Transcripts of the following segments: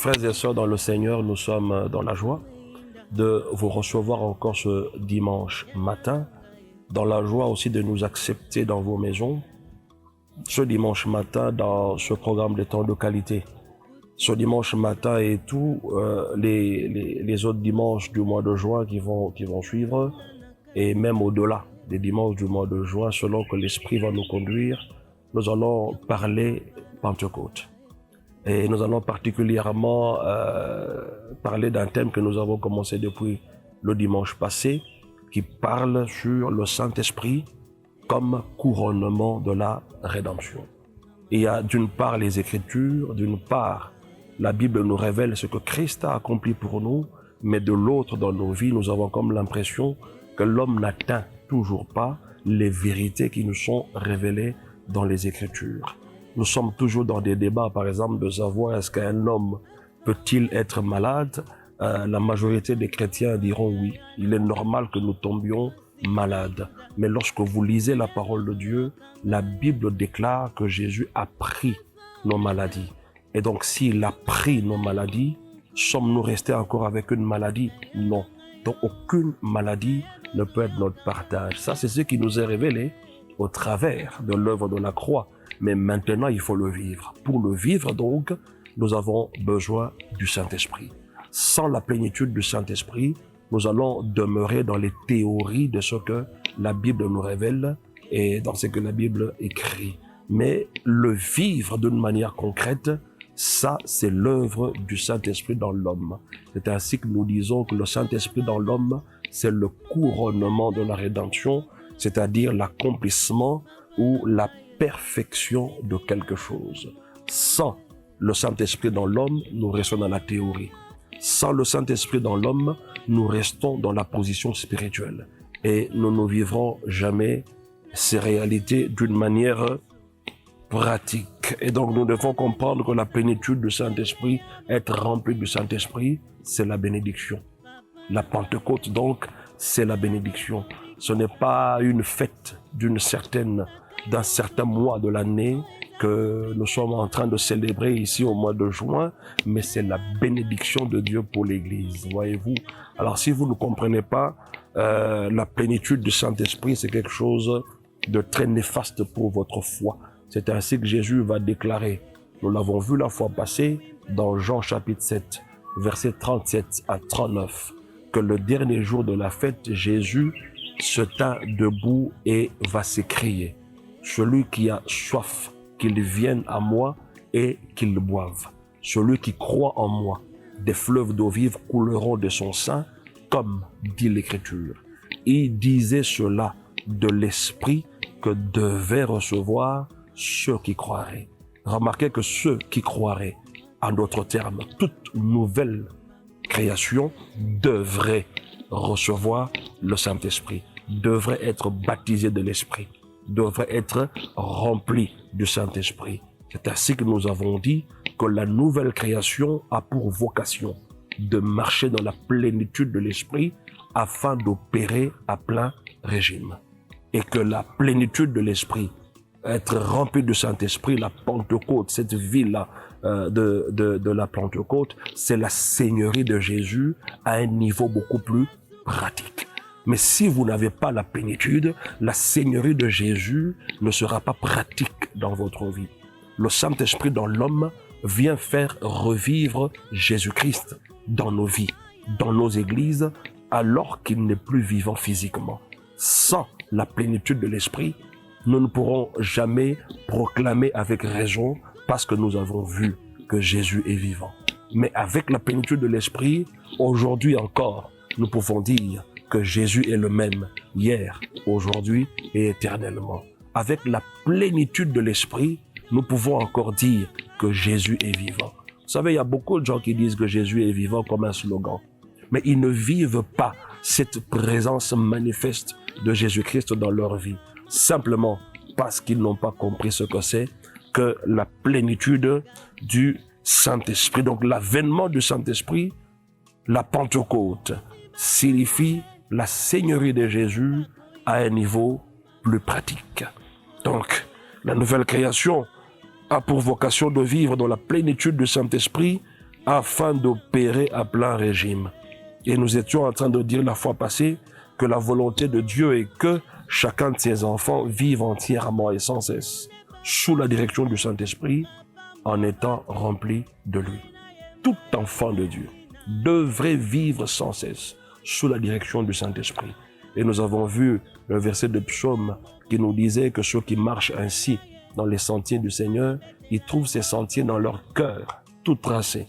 Frères et sœurs dans le Seigneur, nous sommes dans la joie de vous recevoir encore ce dimanche matin, dans la joie aussi de nous accepter dans vos maisons, ce dimanche matin dans ce programme de temps de qualité. Ce dimanche matin et tous les autres dimanches du mois de juin qui vont suivre, et même au-delà des dimanches du mois de juin, selon que l'Esprit va nous conduire, nous allons parler Pentecôte. Et nous allons particulièrement parler d'un thème que nous avons commencé depuis le dimanche passé, qui parle sur le Saint-Esprit comme couronnement de la rédemption. Il y a d'une part les Écritures, d'une part la Bible nous révèle ce que Christ a accompli pour nous, mais de l'autre dans nos vies, nous avons comme l'impression que l'homme n'atteint toujours pas les vérités qui nous sont révélées dans les Écritures. Nous sommes toujours dans des débats, par exemple, de savoir est-ce qu'un homme peut-il être malade. La majorité des chrétiens diront oui, il est normal que nous tombions malades. Mais lorsque vous lisez la parole de Dieu, la Bible déclare que Jésus a pris nos maladies. Et donc, s'il a pris nos maladies, sommes-nous restés encore avec une maladie? Non. Donc, aucune maladie ne peut être notre partage. Ça, c'est ce qui nous est révélé au travers de l'œuvre de la croix. Mais maintenant, il faut le vivre. Pour le vivre, donc, nous avons besoin du Saint-Esprit. Sans la plénitude du Saint-Esprit, nous allons demeurer dans les théories de ce que la Bible nous révèle et dans ce que la Bible écrit. Mais le vivre d'une manière concrète, ça, c'est l'œuvre du Saint-Esprit dans l'homme. C'est ainsi que nous disons que le Saint-Esprit dans l'homme, c'est le couronnement de la rédemption, c'est-à-dire l'accomplissement ou la perfection de quelque chose. Sans le Saint-Esprit dans l'homme, nous restons dans la théorie. Sans le Saint-Esprit dans l'homme, nous restons dans la position spirituelle. Et nous ne vivrons jamais ces réalités d'une manière pratique. Et donc nous devons comprendre que la plénitude du Saint-Esprit, être rempli du Saint-Esprit, c'est la bénédiction. La Pentecôte donc, c'est la bénédiction. Ce n'est pas une fête d'un certain mois de l'année que nous sommes en train de célébrer ici au mois de juin, mais c'est la bénédiction de Dieu pour l'Église, voyez-vous. Alors si vous ne comprenez pas, la plénitude du Saint-Esprit, c'est quelque chose de très néfaste pour votre foi. C'est ainsi que Jésus va déclarer, nous l'avons vu la fois passée, dans Jean chapitre 7, versets 37 à 39, que le dernier jour de la fête, Jésus se tint debout et va s'écrier, celui qui a soif, qu'il vienne à moi et qu'il boive. Celui qui croit en moi, des fleuves d'eau vive couleront de son sein, comme dit l'Écriture. Il disait cela de l'Esprit que devaient recevoir ceux qui croiraient. Remarquez que ceux qui croiraient, en d'autres termes, toute nouvelle création devrait recevoir le Saint-Esprit, devrait être baptisé de l'Esprit, devrait être rempli du Saint-Esprit. C'est ainsi que nous avons dit que la nouvelle création a pour vocation de marcher dans la plénitude de l'Esprit afin d'opérer à plein régime. Et que la plénitude de l'Esprit, être rempli du Saint-Esprit, la Pentecôte, cette vie-là de la Pentecôte, c'est la Seigneurie de Jésus à un niveau beaucoup plus pratique. Mais si vous n'avez pas la plénitude, la Seigneurie de Jésus ne sera pas pratique dans votre vie. Le Saint-Esprit dans l'homme vient faire revivre Jésus-Christ dans nos vies, dans nos églises, alors qu'il n'est plus vivant physiquement. Sans la plénitude de l'Esprit, nous ne pourrons jamais proclamer avec raison parce que nous avons vu que Jésus est vivant. Mais avec la plénitude de l'Esprit, aujourd'hui encore, nous pouvons dire que Jésus est le même hier, aujourd'hui et éternellement. Avec la plénitude de l'Esprit, nous pouvons encore dire que Jésus est vivant. Vous savez, il y a beaucoup de gens qui disent que Jésus est vivant comme un slogan, mais ils ne vivent pas cette présence manifeste de Jésus-Christ dans leur vie, simplement parce qu'ils n'ont pas compris ce que c'est que la plénitude du Saint-Esprit. Donc l'avènement du Saint-Esprit, la Pentecôte, signifie la Seigneurie de Jésus à un niveau plus pratique. Donc, la nouvelle création a pour vocation de vivre dans la plénitude du Saint-Esprit afin d'opérer à plein régime. Et nous étions en train de dire la fois passée que la volonté de Dieu est que chacun de ses enfants vive entièrement et sans cesse sous la direction du Saint-Esprit en étant rempli de lui. Tout enfant de Dieu devrait vivre sans cesse sous la direction du Saint-Esprit. Et nous avons vu le verset de Psaume qui nous disait que ceux qui marchent ainsi dans les sentiers du Seigneur, ils trouvent ces sentiers dans leur cœur, tout tracés.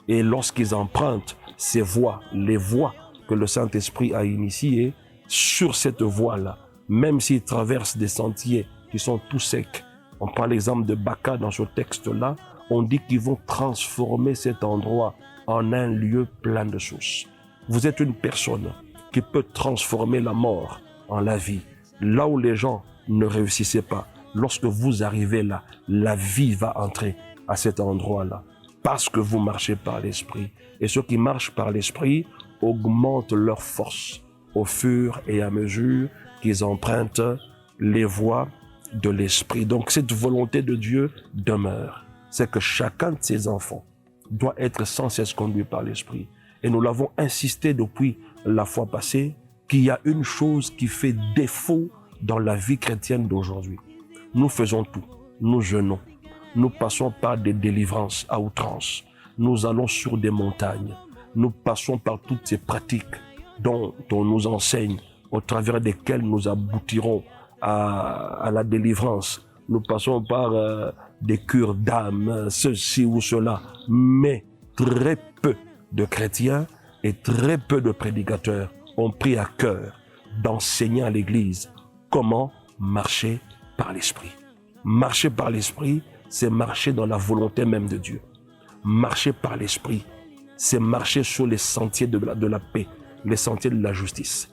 Et lorsqu'ils empruntent ces voies, les voies que le Saint-Esprit a initiées, sur cette voie-là, même s'ils traversent des sentiers qui sont tout secs, on prend l'exemple de Baca dans ce texte-là, on dit qu'ils vont transformer cet endroit en un lieu plein de sources. Vous êtes une personne qui peut transformer la mort en la vie. Là où les gens ne réussissaient pas, lorsque vous arrivez là, la vie va entrer à cet endroit-là, parce que vous marchez par l'Esprit. Et ceux qui marchent par l'Esprit augmentent leur force au fur et à mesure qu'ils empruntent les voies de l'Esprit. Donc cette volonté de Dieu demeure. C'est que chacun de ses enfants doit être sans cesse conduit par l'Esprit. Et nous l'avons insisté depuis la fois passée, qu'il y a une chose qui fait défaut dans la vie chrétienne d'aujourd'hui. Nous faisons tout. Nous jeûnons. Nous passons par des délivrances à outrance. Nous allons sur des montagnes. Nous passons par toutes ces pratiques dont on nous enseigne, au travers desquelles nous aboutirons à la délivrance. Nous passons par des cures d'âme, ceci ou cela. Mais très peu de chrétiens et très peu de prédicateurs ont pris à cœur d'enseigner à l'Église comment marcher par l'Esprit. Marcher par l'Esprit, c'est marcher dans la volonté même de Dieu. Marcher par l'Esprit, c'est marcher sur les sentiers de la paix, les sentiers de la justice.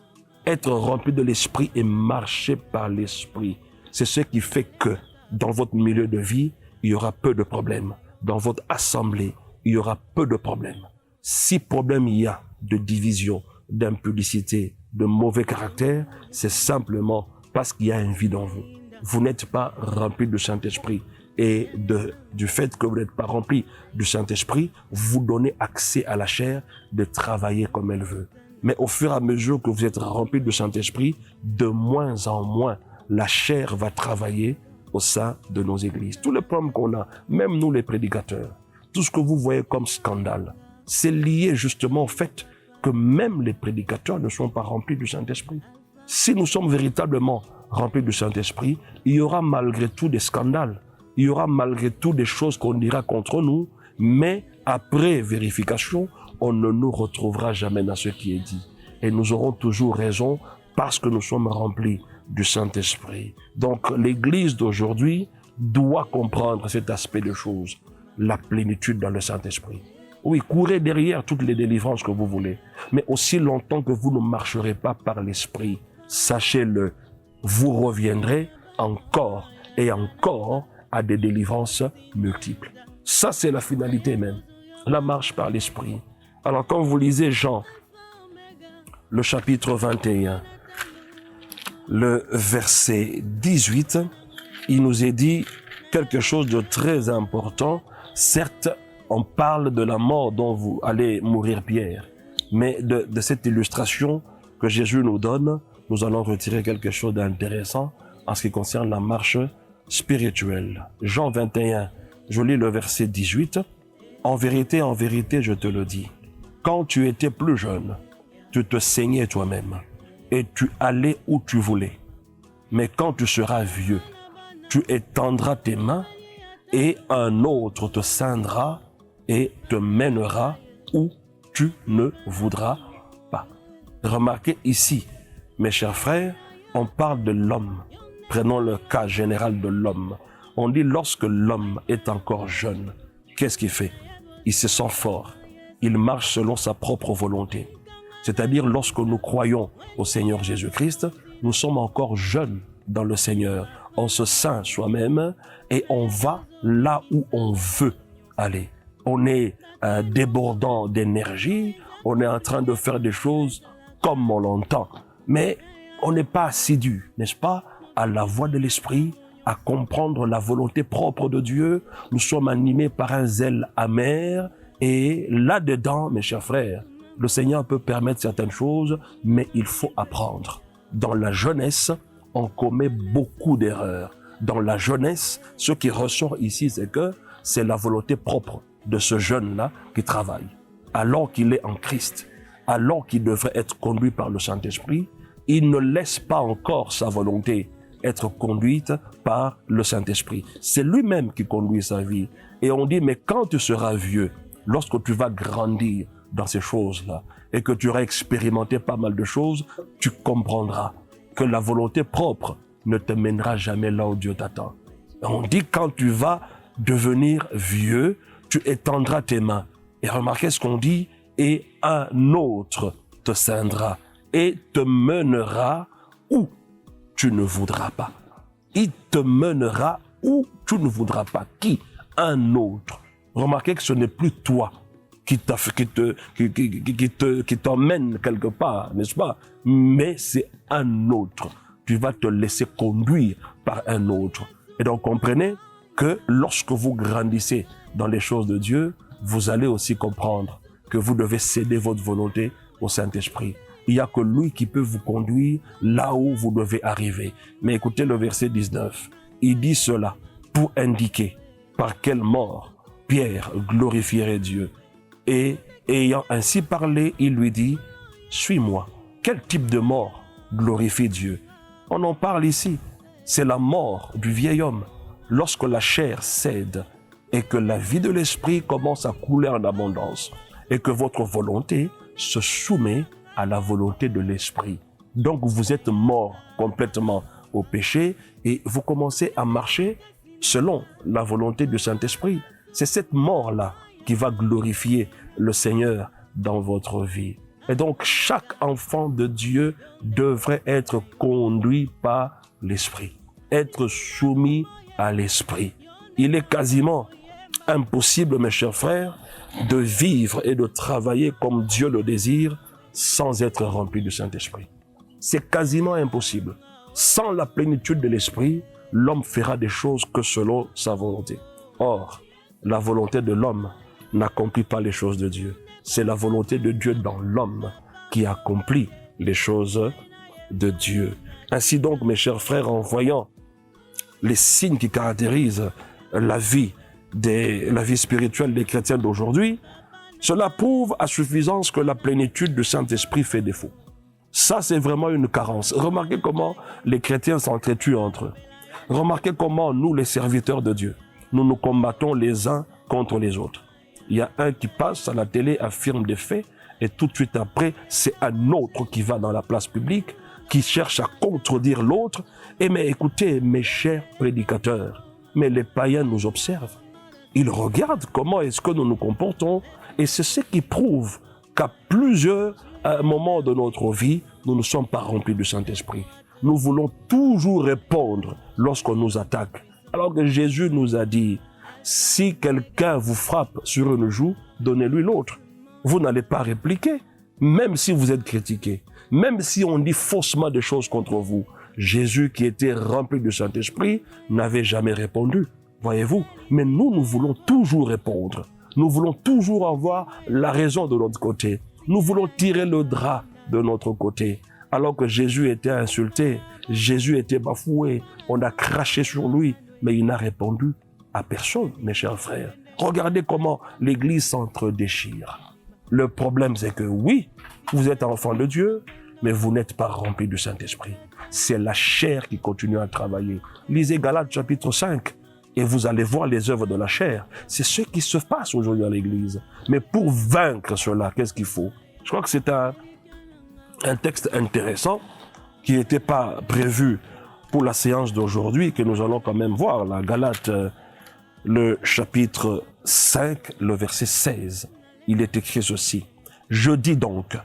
Être rempli de l'Esprit et marcher par l'Esprit, c'est ce qui fait que dans votre milieu de vie, il y aura peu de problèmes. Dans votre assemblée, il y aura peu de problèmes. Si problème il y a de division, d'impudicité, de mauvais caractère, c'est simplement parce qu'il y a un vide en vous. Vous n'êtes pas rempli du Saint-Esprit. Et du fait que vous n'êtes pas rempli du Saint-Esprit, vous donnez accès à la chair de travailler comme elle veut. Mais au fur et à mesure que vous êtes rempli du Saint-Esprit, de moins en moins, la chair va travailler au sein de nos églises. Tous les problèmes qu'on a, même nous les prédicateurs, tout ce que vous voyez comme scandale, c'est lié justement au fait que même les prédicateurs ne sont pas remplis du Saint-Esprit. Si nous sommes véritablement remplis du Saint-Esprit, il y aura malgré tout des scandales. Il y aura malgré tout des choses qu'on dira contre nous, mais après vérification, on ne nous retrouvera jamais dans ce qui est dit. Et nous aurons toujours raison parce que nous sommes remplis du Saint-Esprit. Donc l'Église d'aujourd'hui doit comprendre cet aspect de choses, la plénitude dans le Saint-Esprit. Oui, courez derrière toutes les délivrances que vous voulez, mais aussi longtemps que vous ne marcherez pas par l'Esprit, sachez-le, vous reviendrez encore et encore à des délivrances multiples. Ça, c'est la finalité même, la marche par l'Esprit. Alors, quand vous lisez Jean, le chapitre 21, le verset 18, il nous est dit quelque chose de très important. Certes, on parle de la mort dont vous allez mourir Pierre, mais de cette illustration que Jésus nous donne, nous allons retirer quelque chose d'intéressant en ce qui concerne la marche spirituelle. Jean 21, je lis le verset 18. En vérité, je te le dis, quand tu étais plus jeune, tu te saignais toi-même et tu allais où tu voulais. Mais quand tu seras vieux, tu étendras tes mains et un autre te ceindra et te mènera où tu ne voudras pas. Remarquez ici, mes chers frères, on parle de l'homme. Prenons le cas général de l'homme. On dit lorsque l'homme est encore jeune, qu'est-ce qu'il fait? Il se sent fort. Il marche selon sa propre volonté. C'est-à-dire lorsque nous croyons au Seigneur Jésus-Christ, nous sommes encore jeunes dans le Seigneur. On se sent soi-même et on va là où on veut aller. On est débordant d'énergie, on est en train de faire des choses comme on l'entend. Mais on n'est pas assidu, n'est-ce pas, à la voix de l'Esprit, à comprendre la volonté propre de Dieu. Nous sommes animés par un zèle amer Et là-dedans, mes chers frères, le Seigneur peut permettre certaines choses, mais il faut apprendre. Dans la jeunesse, on commet beaucoup d'erreurs. Dans la jeunesse, ce qui ressort ici, c'est que c'est la volonté propre de ce jeune-là qui travaille. Alors qu'il est en Christ, alors qu'il devrait être conduit par le Saint-Esprit, il ne laisse pas encore sa volonté être conduite par le Saint-Esprit. C'est lui-même qui conduit sa vie. Et on dit, mais quand tu seras vieux, lorsque tu vas grandir dans ces choses-là, et que tu auras expérimenté pas mal de choses, tu comprendras que la volonté propre ne te mènera jamais là où Dieu t'attend. On dit, quand tu vas devenir vieux, tu étendras tes mains. Et remarquez ce qu'on dit, et un autre te ceindra et te mènera où tu ne voudras pas. Il te mènera où tu ne voudras pas. Qui? Un autre. Remarquez que ce n'est plus toi qui t'emmène quelque part, n'est-ce pas? Mais c'est un autre. Tu vas te laisser conduire par un autre. Et donc comprenez que lorsque vous grandissez dans les choses de Dieu, vous allez aussi comprendre que vous devez céder votre volonté au Saint-Esprit. Il n'y a que lui qui peut vous conduire là où vous devez arriver. Mais écoutez le verset 19. Il dit cela pour indiquer par quelle mort Pierre glorifierait Dieu. Et ayant ainsi parlé, il lui dit, « Suis-moi. » Quel type de mort glorifie Dieu? On en parle ici. C'est la mort du vieil homme. Lorsque la chair cède et que la vie de l'esprit commence à couler en abondance et que votre volonté se soumet à la volonté de l'esprit. Donc vous êtes mort complètement au péché et vous commencez à marcher selon la volonté du Saint-Esprit. C'est cette mort-là qui va glorifier le Seigneur dans votre vie. Et donc chaque enfant de Dieu devrait être conduit par l'Esprit, être soumis à l'Esprit. Il est quasiment impossible, mes chers frères, de vivre et de travailler comme Dieu le désire sans être rempli du Saint-Esprit. C'est quasiment impossible. Sans la plénitude de l'Esprit, l'homme fera des choses que selon sa volonté. Or, la volonté de l'homme n'accomplit pas les choses de Dieu. C'est la volonté de Dieu dans l'homme qui accomplit les choses de Dieu. Ainsi donc, mes chers frères, en voyant les signes qui caractérisent la vie spirituelle des chrétiens d'aujourd'hui, cela prouve à suffisance que la plénitude du Saint-Esprit fait défaut. Ça, c'est vraiment une carence. Remarquez comment les chrétiens s'entretuent entre eux. Remarquez comment nous, les serviteurs de Dieu, nous nous combattons les uns contre les autres. Il y a un qui passe à la télé, affirme des faits, et tout de suite après, c'est un autre qui va dans la place publique, qui cherche à contredire l'autre. Et mais écoutez, mes chers prédicateurs, mais les païens nous observent. Ils regardent comment est-ce que nous nous comportons, et c'est ce qui prouve qu'à plusieurs moments de notre vie, nous ne sommes pas remplis du Saint-Esprit. Nous voulons toujours répondre lorsqu'on nous attaque. Alors que Jésus nous a dit, si quelqu'un vous frappe sur une joue, donnez-lui l'autre. Vous n'allez pas répliquer, même si vous êtes critiqué, même si on dit faussement des choses contre vous. Jésus, qui était rempli du Saint-Esprit, n'avait jamais répondu. Voyez-vous? Mais nous voulons toujours répondre. Nous voulons toujours avoir la raison de notre côté. Nous voulons tirer le drap de notre côté. Alors que Jésus était insulté, Jésus était bafoué, on a craché sur lui, mais il n'a répondu à personne, mes chers frères. Regardez comment l'Église s'entre-déchire. Le problème, c'est que oui, vous êtes enfant de Dieu, mais vous n'êtes pas rempli du Saint-Esprit. C'est la chair qui continue à travailler. Lisez Galates chapitre 5 et vous allez voir les œuvres de la chair. C'est ce qui se passe aujourd'hui dans l'Église. Mais pour vaincre cela, qu'est-ce qu'il faut? Je crois que c'est un texte intéressant qui n'était pas prévu pour la séance d'aujourd'hui, que nous allons quand même voir, la Galates, le chapitre 5, le verset 16. Il est écrit ceci. Je dis donc,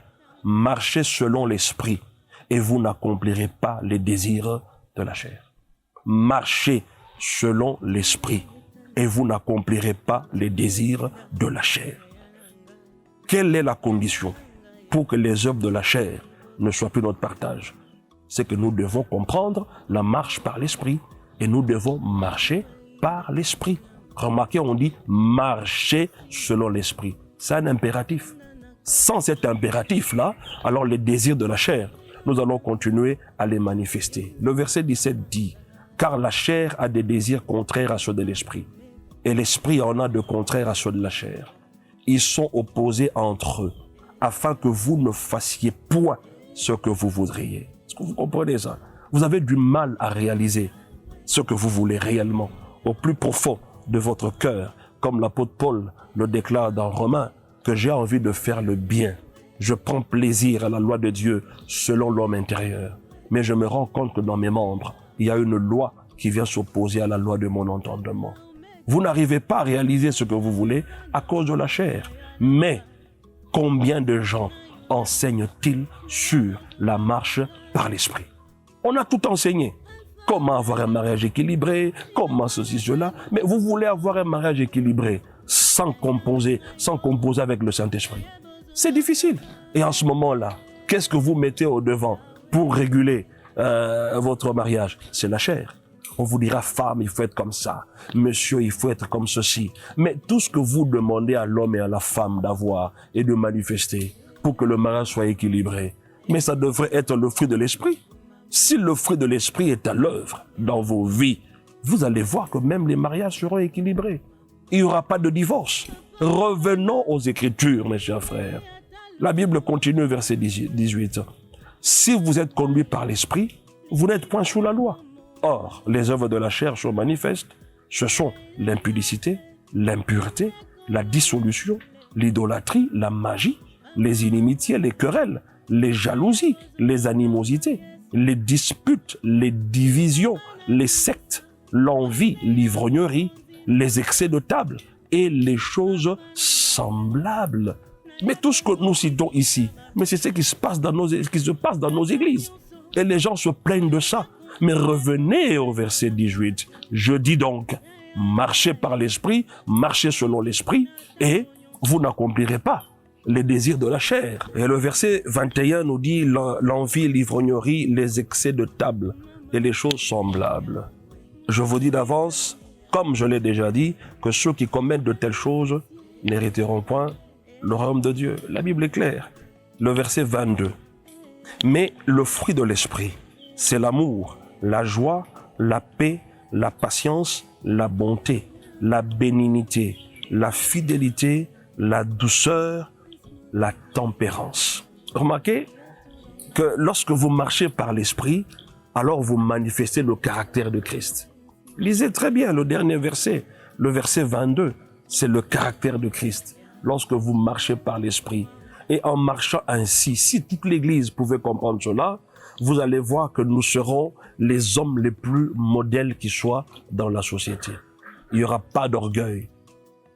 marchez selon l'esprit et vous n'accomplirez pas les désirs de la chair. Marchez selon l'esprit et vous n'accomplirez pas les désirs de la chair. Quelle est la condition pour que les œuvres de la chair ne soient plus notre partage? C'est que nous devons comprendre la marche par l'esprit et nous devons marcher par l'esprit. Remarquez, on dit marcher selon l'esprit. C'est un impératif. Sans cet impératif-là, alors les désirs de la chair, nous allons continuer à les manifester. Le verset 17 dit, « Car la chair a des désirs contraires à ceux de l'esprit, et l'esprit en a de contraires à ceux de la chair. Ils sont opposés entre eux, afin que vous ne fassiez point ce que vous voudriez. » Est-ce que vous comprenez ça? Vous avez du mal à réaliser ce que vous voulez réellement, au plus profond de votre cœur, comme l'apôtre Paul le déclare dans Romains, que j'ai envie de faire le bien. Je prends plaisir à la loi de Dieu selon l'homme intérieur. Mais je me rends compte que dans mes membres, il y a une loi qui vient s'opposer à la loi de mon entendement. Vous n'arrivez pas à réaliser ce que vous voulez à cause de la chair. Mais combien de gens enseignent-ils sur la marche par l'esprit? On a tout enseigné. Comment avoir un mariage équilibré, comment ceci, cela. Mais vous voulez avoir un mariage équilibré sans composer avec le Saint-Esprit. C'est difficile. Et en ce moment-là, qu'est-ce que vous mettez au devant pour réguler votre mariage? C'est la chair. On vous dira, femme, il faut être comme ça. Monsieur, il faut être comme ceci. Mais tout ce que vous demandez à l'homme et à la femme d'avoir et de manifester pour que le mariage soit équilibré, mais ça devrait être le fruit de l'esprit. Si le fruit de l'esprit est à l'œuvre dans vos vies, vous allez voir que même les mariages seront équilibrés. Il n'y aura pas de divorce. Revenons aux Écritures, mes chers frères. La Bible continue, verset 18. Si vous êtes conduits par l'esprit, vous n'êtes point sous la loi. Or, les œuvres de la chair sont manifestes. Ce sont l'impudicité, l'impureté, la dissolution, l'idolâtrie, la magie, les inimitiés, les querelles, les jalousies, les animosités, les disputes, les divisions, les sectes, l'envie, l'ivrognerie, les excès de table et les choses semblables. Mais tout ce que nous citons ici, mais c'est ce qui se passe dans nos églises. Et les gens se plaignent de ça. Mais revenez au verset 18. Je dis donc, marchez par l'esprit, marchez selon l'esprit, et vous n'accomplirez pas les désirs de la chair. Et le verset 21 nous dit l'envie, l'ivrognerie, les excès de table et les choses semblables. Je vous dis d'avance, comme je l'ai déjà dit, que ceux qui commettent de telles choses n'hériteront point le royaume de Dieu. La Bible est claire. Le verset 22. Mais le fruit de l'esprit, c'est l'amour, la joie, la paix, la patience, la bonté, la bénignité, la fidélité, la douceur, la tempérance. Remarquez que lorsque vous marchez par l'esprit, alors vous manifestez le caractère de Christ. Lisez très bien le dernier verset, le verset 22. C'est le caractère de Christ. Lorsque vous marchez par l'esprit. Et en marchant ainsi, si toute l'Église pouvait comprendre cela, vous allez voir que nous serons les hommes les plus modèles qui soient dans la société. Il n'y aura pas d'orgueil,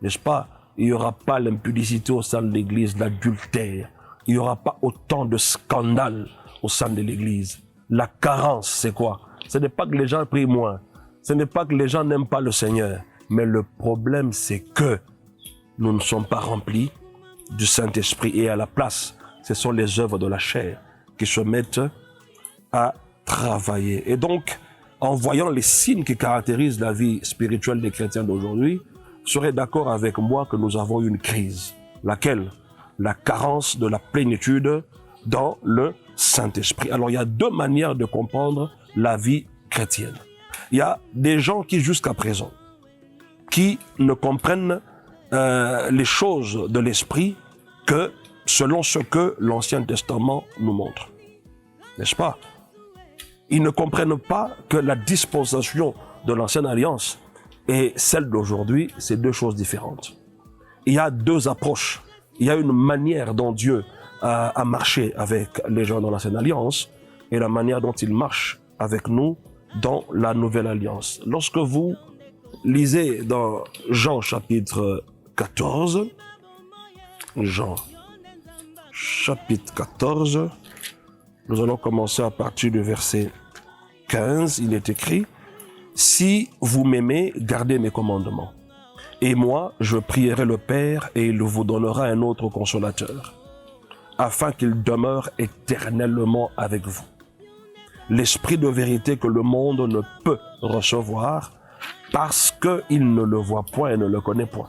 n'est-ce pas? Il n'y aura pas l'impudicité au sein de l'Église, l'adultère. Il n'y aura pas autant de scandales au sein de l'Église. La carence, c'est quoi? Ce n'est pas que les gens prient moins. Ce n'est pas que les gens n'aiment pas le Seigneur. Mais le problème, c'est que nous ne sommes pas remplis du Saint-Esprit. Et à la place, ce sont les œuvres de la chair qui se mettent à travailler. Et donc, en voyant les signes qui caractérisent la vie spirituelle des chrétiens d'aujourd'hui, vous serez d'accord avec moi que nous avons une crise. Laquelle? La carence de la plénitude dans le Saint-Esprit. Alors, il y a deux manières de comprendre la vie chrétienne. Il y a des gens qui, jusqu'à présent, qui ne comprennent les choses de l'Esprit que selon ce que l'Ancien Testament nous montre. N'est-ce pas? Ils ne comprennent pas que la dispensation de l'Ancienne Alliance et celle d'aujourd'hui, c'est deux choses différentes. Il y a deux approches. Il y a une manière dont Dieu a marché avec les gens dans l'Ancienne Alliance et la manière dont il marche avec nous dans la Nouvelle Alliance. Lorsque vous lisez dans Jean chapitre 14, Jean chapitre 14, nous allons commencer à partir du verset 15, il est écrit « Si vous m'aimez, gardez mes commandements. Et moi, je prierai le Père et il vous donnera un autre consolateur, afin qu'il demeure éternellement avec vous. L'esprit de vérité que le monde ne peut recevoir, parce qu'il ne le voit point et ne le connaît point.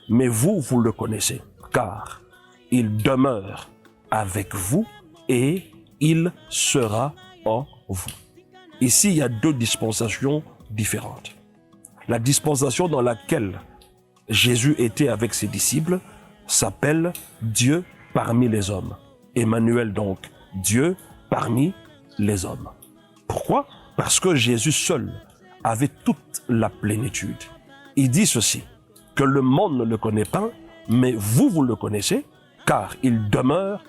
Mais vous, vous le connaissez, car il demeure avec vous et il sera en vous. Ici, il y a deux dispensations différentes. La dispensation dans laquelle Jésus était avec ses disciples s'appelle Dieu parmi les hommes. Emmanuel donc, Dieu parmi les hommes. Pourquoi? Parce que Jésus seul avait toute la plénitude. Il dit ceci, que le monde ne le connaît pas, mais vous, vous le connaissez, car il demeure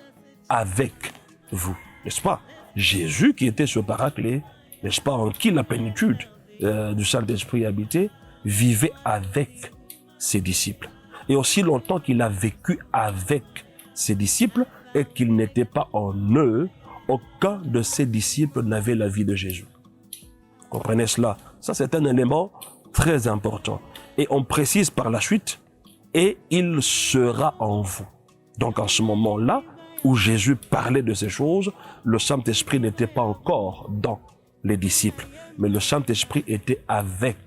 avec vous. N'est-ce pas? Jésus qui était ce paraclet, n'est-ce pas, en qui la plénitude du Saint-Esprit habitait, vivait avec ses disciples. Et aussi longtemps qu'il a vécu avec ses disciples et qu'il n'était pas en eux, aucun de ses disciples n'avait la vie de Jésus. Comprenez cela? Ça, c'est un élément très important. Et on précise par la suite, et il sera en vous. Donc, en ce moment-là, où Jésus parlait de ces choses, le Saint-Esprit n'était pas encore dans les disciples, mais le Saint-Esprit était avec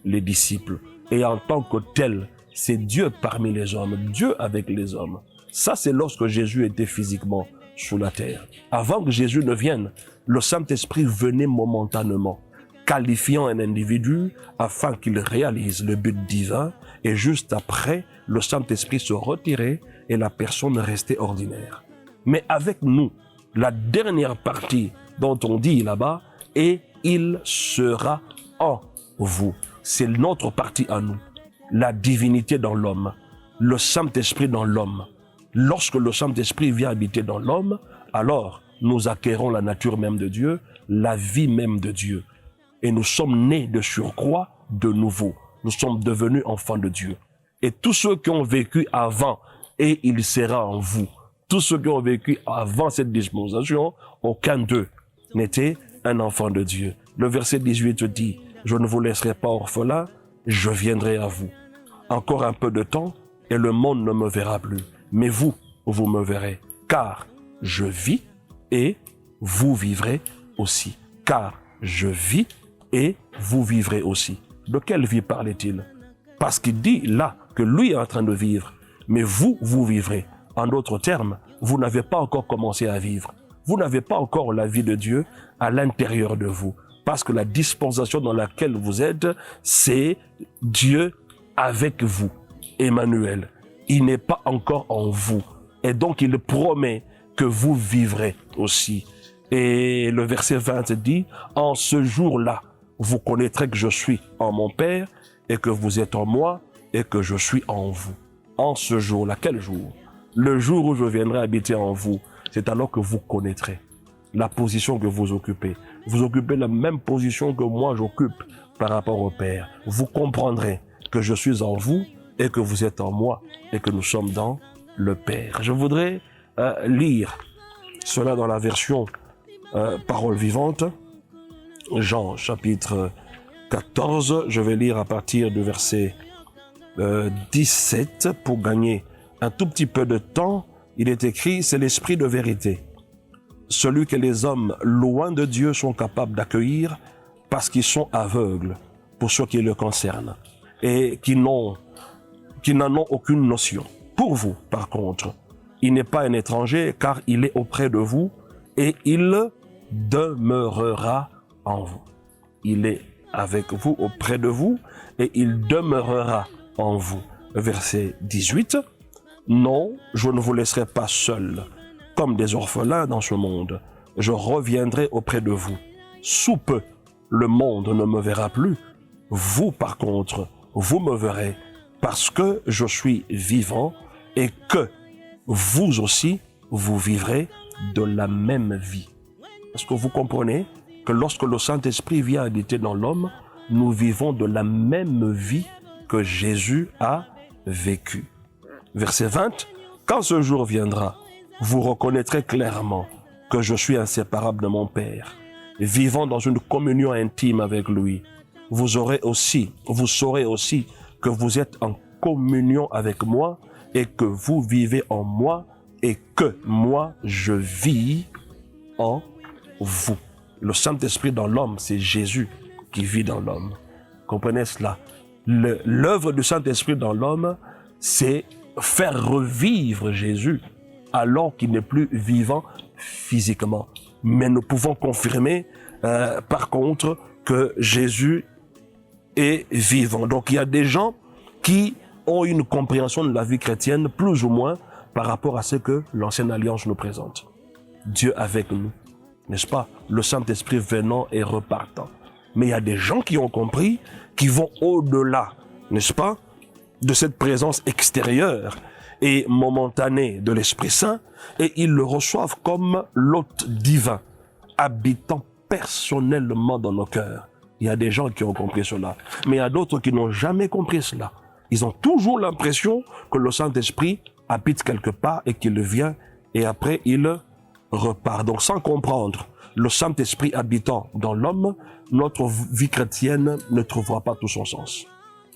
les disciples. Et en tant que tel, c'est Dieu parmi les hommes, Dieu avec les hommes. Ça, c'est lorsque Jésus était physiquement sous la terre. Avant que Jésus ne vienne, le Saint-Esprit venait momentanément, qualifiant un individu afin qu'il réalise le but divin, et juste après, le Saint-Esprit se retirait et la personne restait ordinaire. Mais avec nous, la dernière partie dont on dit là-bas, et il sera en vous. C'est notre partie à nous. La divinité dans l'homme, le Saint-Esprit dans l'homme. Lorsque le Saint-Esprit vient habiter dans l'homme, alors nous acquérons la nature même de Dieu, la vie même de Dieu. Et nous sommes nés de surcroît de nouveau. Nous sommes devenus enfants de Dieu. Et tous ceux qui ont vécu avant, et il sera en vous. Tous ceux qui ont vécu avant cette dispensation, aucun d'eux n'était un enfant de Dieu. Le verset 18 dit, « Je ne vous laisserai pas orphelin, je viendrai à vous. Encore un peu de temps, et le monde ne me verra plus. Mais vous, vous me verrez, car je vis et vous vivrez aussi. Car je vis et vous vivrez aussi. » De quelle vie parlait-il? Parce qu'il dit là que lui est en train de vivre, mais vous, vous vivrez. En d'autres termes, vous n'avez pas encore commencé à vivre. Vous n'avez pas encore la vie de Dieu à l'intérieur de vous. Parce que la dispensation dans laquelle vous êtes, c'est Dieu avec vous, Emmanuel. Il n'est pas encore en vous. Et donc, il promet que vous vivrez aussi. Et le verset 20 dit, « En ce jour-là, vous connaîtrez que je suis en mon Père et que vous êtes en moi et que je suis en vous. » En ce jour-là, quel jour? Le jour où je viendrai habiter en vous, c'est alors que vous connaîtrez la position que vous occupez. Vous occupez la même position que moi j'occupe par rapport au Père. Vous comprendrez que je suis en vous et que vous êtes en moi et que nous sommes dans le Père. Je voudrais lire cela dans la version Parole vivante. Jean chapitre 14, je vais lire à partir du verset 17 pour gagner un tout petit peu de temps. Il est écrit, c'est l'esprit de vérité. Celui que les hommes loin de Dieu sont capables d'accueillir parce qu'ils sont aveugles pour ce qui le concerne et qui n'en ont aucune notion. Pour vous, par contre, il n'est pas un étranger car il est auprès de vous et il demeurera en vous. Il est avec vous, auprès de vous, et il demeurera en vous. Verset 18. Non, je ne vous laisserai pas seuls, comme des orphelins dans ce monde. Je reviendrai auprès de vous. Sous peu, le monde ne me verra plus. Vous, par contre, vous me verrez, parce que je suis vivant et que vous aussi, vous vivrez de la même vie. Est-ce que vous comprenez que lorsque le Saint-Esprit vient habiter dans l'homme, nous vivons de la même vie que Jésus a vécu. Verset 20. Quand ce jour viendra, vous reconnaîtrez clairement que je suis inséparable de mon Père, vivant dans une communion intime avec lui. Vous saurez aussi que vous êtes en communion avec moi et que vous vivez en moi et que moi je vis en vous. Le Saint-Esprit dans l'homme, c'est Jésus qui vit dans l'homme. Comprenez cela? L'œuvre du Saint-Esprit dans l'homme, c'est faire revivre Jésus alors qu'il n'est plus vivant physiquement. Mais nous pouvons confirmer, par contre, que Jésus est vivant. Donc il y a des gens qui ont une compréhension de la vie chrétienne plus ou moins par rapport à ce que l'Ancienne Alliance nous présente. Dieu avec nous, n'est-ce pas? Le Saint-Esprit venant et repartant. Mais il y a des gens qui ont compris, qui vont au-delà, n'est-ce pas, de cette présence extérieure et momentanée de l'Esprit Saint, et ils le reçoivent comme l'hôte divin, habitant personnellement dans nos cœurs. Il y a des gens qui ont compris cela, mais il y a d'autres qui n'ont jamais compris cela. Ils ont toujours l'impression que le Saint-Esprit habite quelque part et qu'il vient, et après il repart. Donc sans comprendre le Saint-Esprit habitant dans l'homme, notre vie chrétienne ne trouvera pas tout son sens.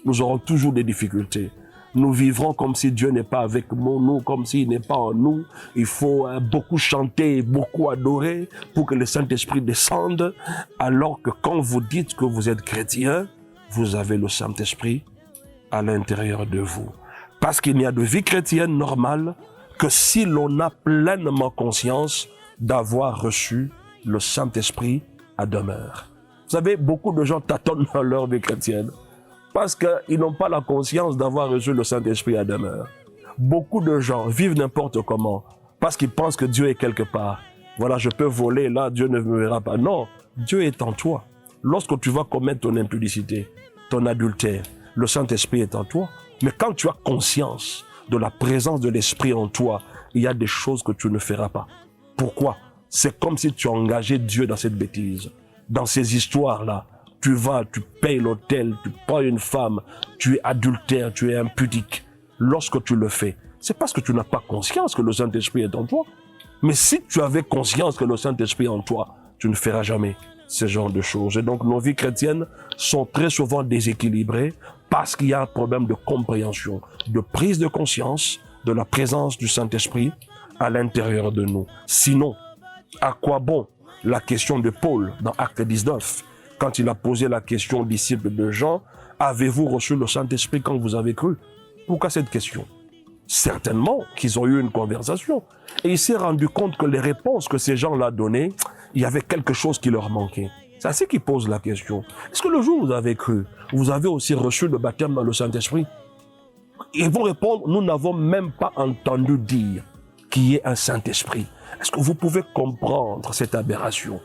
Nous aurons toujours des difficultés. Nous vivrons comme si Dieu n'est pas avec nous, comme s'il n'est pas en nous. Il faut beaucoup chanter, beaucoup adorer pour que le Saint-Esprit descende, alors que quand vous dites que vous êtes chrétien, vous avez le Saint-Esprit à l'intérieur de vous. Parce qu'il n'y a de vie chrétienne normale que si l'on a pleinement conscience d'avoir reçu le Saint-Esprit à demeure. Vous savez, beaucoup de gens tâtonnent dans leur vie chrétienne parce qu'ils n'ont pas la conscience d'avoir reçu le Saint-Esprit à demeure. Beaucoup de gens vivent n'importe comment parce qu'ils pensent que Dieu est quelque part. Voilà, je peux voler là, Dieu ne me verra pas. Non, Dieu est en toi. Lorsque tu vas commettre ton impudicité, ton adultère, le Saint-Esprit est en toi. Mais quand tu as conscience de la présence de l'Esprit en toi, il y a des choses que tu ne feras pas. Pourquoi? C'est comme si tu engageais Dieu dans cette bêtise. Dans ces histoires-là, tu vas, tu payes l'hôtel, tu prends une femme, tu es adultère, tu es impudique. Lorsque tu le fais, c'est parce que tu n'as pas conscience que le Saint-Esprit est en toi. Mais si tu avais conscience que le Saint-Esprit est en toi, tu ne feras jamais ce genre de choses. Et donc nos vies chrétiennes sont très souvent déséquilibrées parce qu'il y a un problème de compréhension, de prise de conscience de la présence du Saint-Esprit à l'intérieur de nous. Sinon, à quoi bon la question de Paul dans Acte 19, quand il a posé la question aux disciples de Jean, avez-vous reçu le Saint-Esprit quand vous avez cru? Pourquoi cette question? Certainement qu'ils ont eu une conversation. Et il s'est rendu compte que les réponses que ces gens-là donnaient, il y avait quelque chose qui leur manquait. C'est ainsi qu'il pose la question. Est-ce que le jour où vous avez cru, vous avez aussi reçu le baptême dans le Saint-Esprit? Ils vont répondre, nous n'avons même pas entendu dire qu'il y ait un Saint-Esprit. Est-ce que vous pouvez comprendre cette aberration?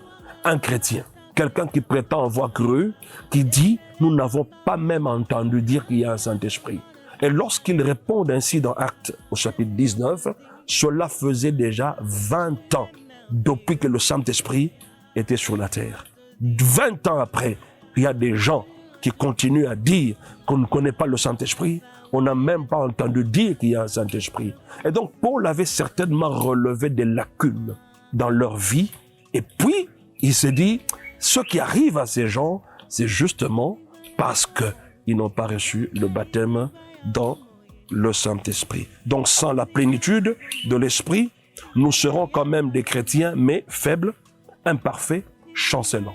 Un chrétien, quelqu'un qui prétend avoir cru, qui dit, nous n'avons pas même entendu dire qu'il y a un Saint-Esprit. Et lorsqu'ils répondent ainsi dans Actes au chapitre 19, cela faisait déjà 20 ans depuis que le Saint-Esprit était sur la terre. 20 ans après, il y a des gens qui continuent à dire qu'on ne connaît pas le Saint-Esprit. On n'a même pas entendu dire qu'il y a un Saint-Esprit. Et donc, Paul avait certainement relevé des lacunes dans leur vie. Et puis, il s'est dit, ce qui arrive à ces gens, c'est justement parce qu'ils n'ont pas reçu le baptême dans le Saint-Esprit. Donc, sans la plénitude de l'Esprit, nous serons quand même des chrétiens, mais faibles, imparfaits, chancelants.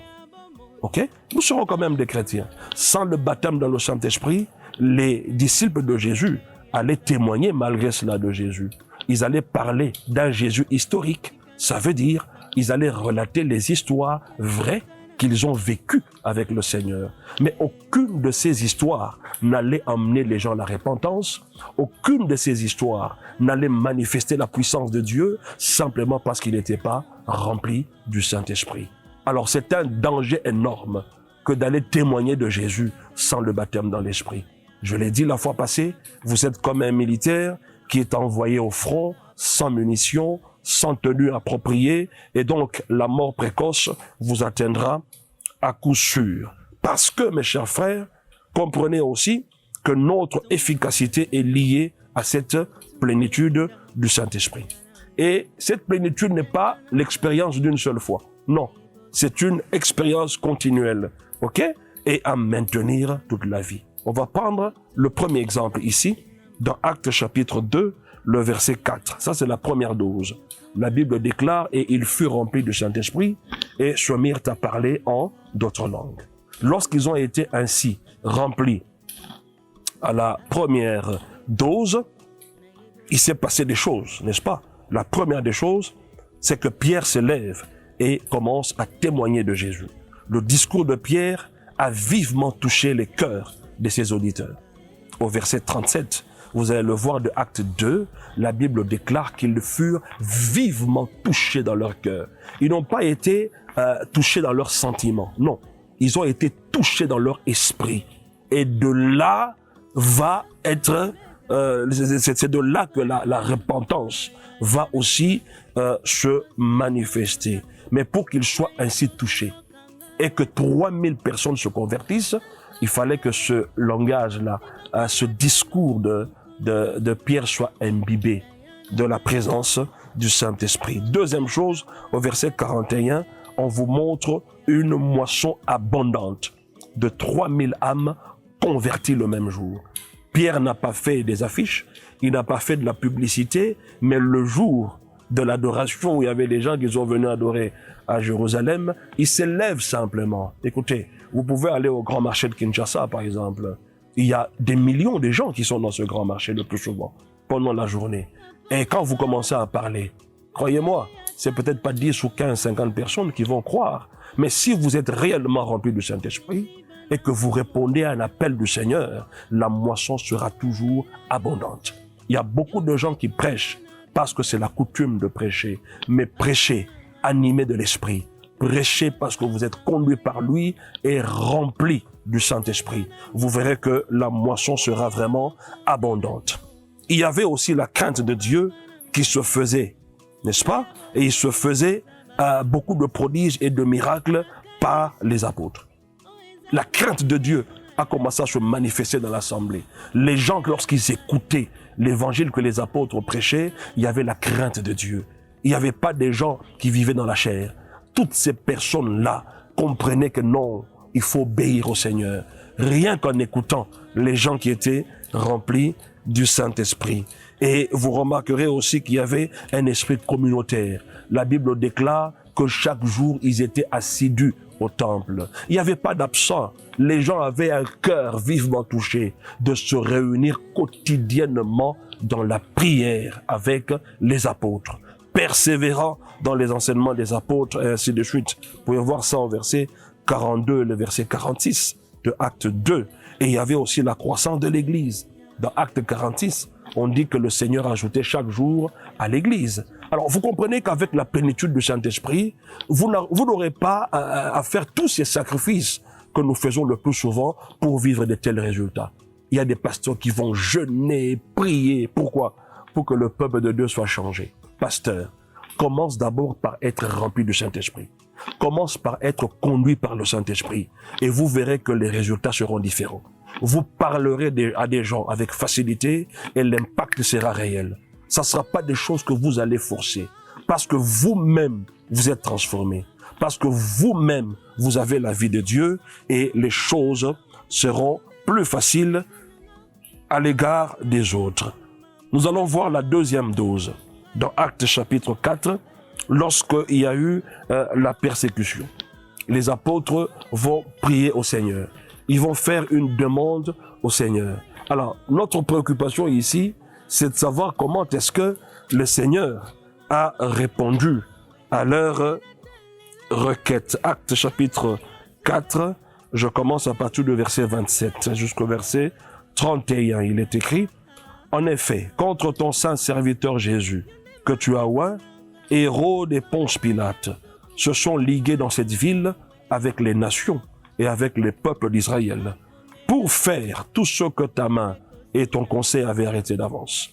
Ok? Nous serons quand même des chrétiens. Sans le baptême dans le Saint-Esprit, les disciples de Jésus allaient témoigner malgré cela de Jésus. Ils allaient parler d'un Jésus historique. Ça veut dire, ils allaient relater les histoires vraies qu'ils ont vécues avec le Seigneur. Mais aucune de ces histoires n'allait emmener les gens à la repentance. Aucune de ces histoires n'allait manifester la puissance de Dieu simplement parce qu'ils n'étaient pas remplis du Saint-Esprit. Alors c'est un danger énorme que d'aller témoigner de Jésus sans le baptême dans l'Esprit. Je l'ai dit la fois passée, vous êtes comme un militaire qui est envoyé au front sans munitions, sans tenue appropriée, et donc la mort précoce vous atteindra à coup sûr. Parce que, mes chers frères, comprenez aussi que notre efficacité est liée à cette plénitude du Saint-Esprit. Et cette plénitude n'est pas l'expérience d'une seule fois. Non, c'est une expérience continuelle, ok? Et à maintenir toute la vie. On va prendre le premier exemple ici, dans Actes chapitre 2, le verset 4. Ça, c'est la première dose. La Bible déclare, et ils furent remplis du Saint-Esprit et se mirent à parler en d'autres langues. Lorsqu'ils ont été ainsi remplis à la première dose, il s'est passé des choses, n'est-ce pas? La première des choses, c'est que Pierre se lève et commence à témoigner de Jésus. Le discours de Pierre a vivement touché les cœurs de ses auditeurs. Au verset 37, vous allez le voir de Acte 2, la Bible déclare qu'ils furent vivement touchés dans leur cœur. Ils n'ont pas été touchés dans leurs sentiments, non. Ils ont été touchés dans leur esprit. Et de là va être, c'est de là que la repentance va aussi se manifester. Mais pour qu'ils soient ainsi touchés et que 3000 personnes se convertissent, il fallait que ce langage-là, ce discours de Pierre soit imbibé de la présence du Saint-Esprit. Deuxième chose, au verset 41, on vous montre une moisson abondante de 3000 âmes converties le même jour. Pierre n'a pas fait des affiches, il n'a pas fait de la publicité, mais le jour de l'adoration où il y avait des gens qui sont venus adorer à Jérusalem, il s'élève simplement. Écoutez, vous pouvez aller au grand marché de Kinshasa, par exemple. Il y a des millions de gens qui sont dans ce grand marché le plus souvent, pendant la journée. Et quand vous commencez à parler, croyez-moi, c'est peut-être pas 10 ou 15, 50 personnes qui vont croire. Mais si vous êtes réellement rempli du Saint-Esprit et que vous répondez à un appel du Seigneur, la moisson sera toujours abondante. Il y a beaucoup de gens qui prêchent parce que c'est la coutume de prêcher, mais prêchez animé de l'Esprit. Prêchez parce que vous êtes conduit par lui et rempli du Saint-Esprit. Vous verrez que la moisson sera vraiment abondante. Il y avait aussi la crainte de Dieu qui se faisait, n'est-ce pas? Et il se faisait beaucoup de prodiges et de miracles par les apôtres. La crainte de Dieu a commencé à se manifester dans l'assemblée. Les gens, lorsqu'ils écoutaient l'évangile que les apôtres prêchaient, il y avait la crainte de Dieu. Il n'y avait pas des gens qui vivaient dans la chair. Toutes ces personnes-là comprenaient que non, il faut obéir au Seigneur. Rien qu'en écoutant les gens qui étaient remplis du Saint-Esprit. Et vous remarquerez aussi qu'il y avait un esprit communautaire. La Bible déclare que chaque jour, ils étaient assidus au temple. Il n'y avait pas d'absent. Les gens avaient un cœur vivement touché de se réunir quotidiennement dans la prière avec les apôtres, persévérant dans les enseignements des apôtres et ainsi de suite. Vous pouvez voir ça au verset 42 et le verset 46 de Acte 2. Et il y avait aussi la croissance de l'Église. Dans Acte 46, on dit que le Seigneur ajoutait chaque jour à l'Église. Alors, vous comprenez qu'avec la plénitude du Saint-Esprit, vous n'aurez pas à faire tous ces sacrifices que nous faisons le plus souvent pour vivre de tels résultats. Il y a des pasteurs qui vont jeûner, prier. Pourquoi? Pour que le peuple de Dieu soit changé. Pasteur, commence d'abord par être rempli du Saint-Esprit. Commence par être conduit par le Saint-Esprit. Et vous verrez que les résultats seront différents. Vous parlerez à des gens avec facilité et l'impact sera réel. Ça ne sera pas des choses que vous allez forcer. Parce que vous-même, vous êtes transformé. Parce que vous-même, vous avez la vie de Dieu et les choses seront plus faciles à l'égard des autres. Nous allons voir la deuxième dose dans Actes chapitre 4, lorsqu'il y a eu la persécution. Les apôtres vont prier au Seigneur. Ils vont faire une demande au Seigneur. Alors, notre préoccupation ici, c'est de savoir comment est-ce que le Seigneur a répondu à leur requête. Actes chapitre 4, je commence à partir du verset 27 jusqu'au verset 31. Il est écrit: en effet, contre ton saint serviteur Jésus, que tu as oint, Hérode et Ponce Pilate se sont ligués dans cette ville avec les nations et avec les peuples d'Israël, pour faire tout ce que ta main et ton conseil avaient arrêté d'avance.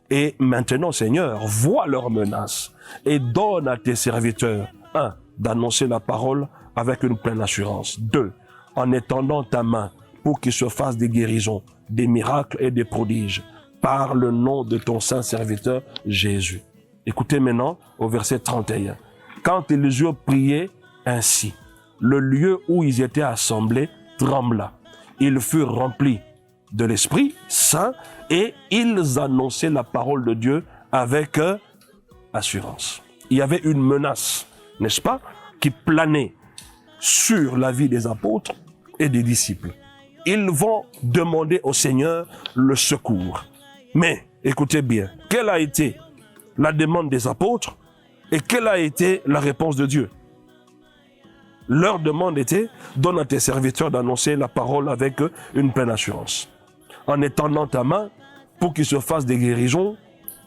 Et maintenant, Seigneur, vois leurs menaces et donne à tes serviteurs, 1, d'annoncer la parole avec une pleine assurance. 2, en étendant ta main pour qu'il se fasse des guérisons, des miracles et des prodiges, par le nom de ton saint serviteur Jésus. Écoutez maintenant au verset 31. Quand ils eurent prié ainsi, le lieu où ils étaient assemblés trembla. Ils furent remplis de l'Esprit Saint et ils annonçaient la parole de Dieu avec assurance. Il y avait une menace, n'est-ce pas, qui planait sur la vie des apôtres et des disciples. Ils vont demander au Seigneur le secours. Mais Écoutez bien, quelle a été la demande des apôtres et quelle a été la réponse de Dieu? Leur demande était, donne à tes serviteurs d'annoncer la parole avec une pleine assurance, en étendant ta main pour qu'il se fasse des guérisons,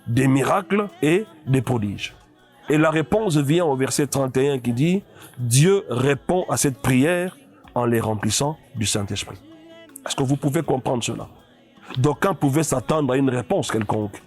des miracles et des prodiges. Et la réponse vient au verset 31 qui dit, Dieu répond à cette prière en les remplissant du Saint-Esprit. Est-ce que vous pouvez comprendre cela? D'aucuns pouvaient s'attendre à une réponse quelconque,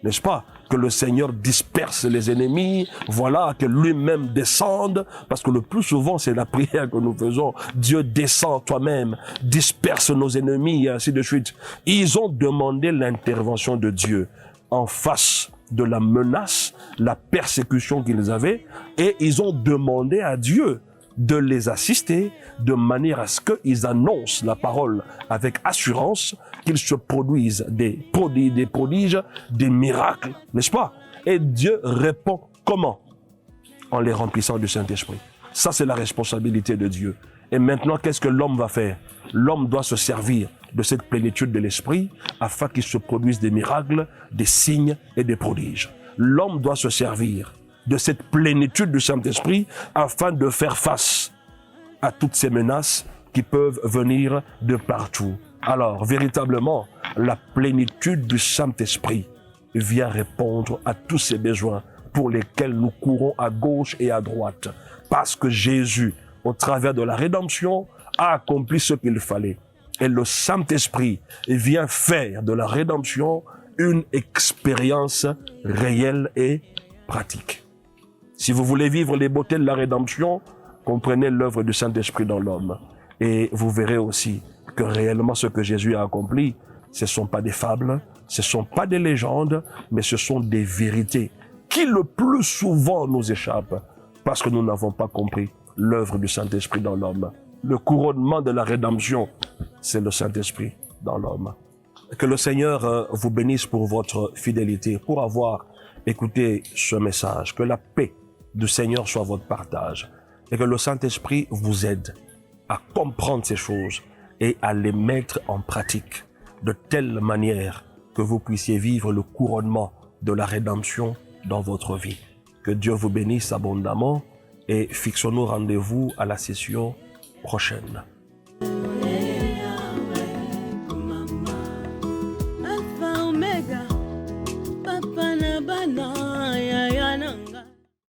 n'est-ce pas? Que le Seigneur disperse les ennemis, voilà, que lui-même descende, parce que le plus souvent c'est la prière que nous faisons. Dieu descend toi-même, disperse nos ennemis, et ainsi de suite. Ils ont demandé l'intervention de Dieu en face de la menace, la persécution qu'ils avaient, et ils ont demandé à Dieu de les assister de manière à ce qu'ils annoncent la parole avec assurance, qu'il se produisent des prodiges, des miracles, n'est-ce pas? Et Dieu répond comment? En les remplissant du Saint-Esprit. Ça, c'est la responsabilité de Dieu. Et maintenant, qu'est-ce que l'homme va faire? L'homme doit se servir de cette plénitude de l'Esprit afin qu'il se produise des miracles, des signes et des prodiges. L'homme doit se servir de cette plénitude du Saint-Esprit afin de faire face à toutes ces menaces qui peuvent venir de partout. Alors, véritablement, la plénitude du Saint-Esprit vient répondre à tous ces besoins pour lesquels nous courons à gauche et à droite. Parce que Jésus, au travers de la rédemption, a accompli ce qu'il fallait. Et le Saint-Esprit vient faire de la rédemption une expérience réelle et pratique. Si vous voulez vivre les beautés de la rédemption, comprenez l'œuvre du Saint-Esprit dans l'homme. Et vous verrez aussi que réellement ce que Jésus a accompli, ce ne sont pas des fables, ce ne sont pas des légendes, mais ce sont des vérités qui le plus souvent nous échappent parce que nous n'avons pas compris l'œuvre du Saint-Esprit dans l'homme. Le couronnement de la rédemption, c'est le Saint-Esprit dans l'homme. Que le Seigneur vous bénisse pour votre fidélité, pour avoir écouté ce message. Que la paix du Seigneur soit votre partage et que le Saint-Esprit vous aide à comprendre ces choses et à les mettre en pratique de telle manière que vous puissiez vivre le couronnement de la rédemption dans votre vie. Que Dieu vous bénisse abondamment et fixons-nous rendez-vous à la session prochaine.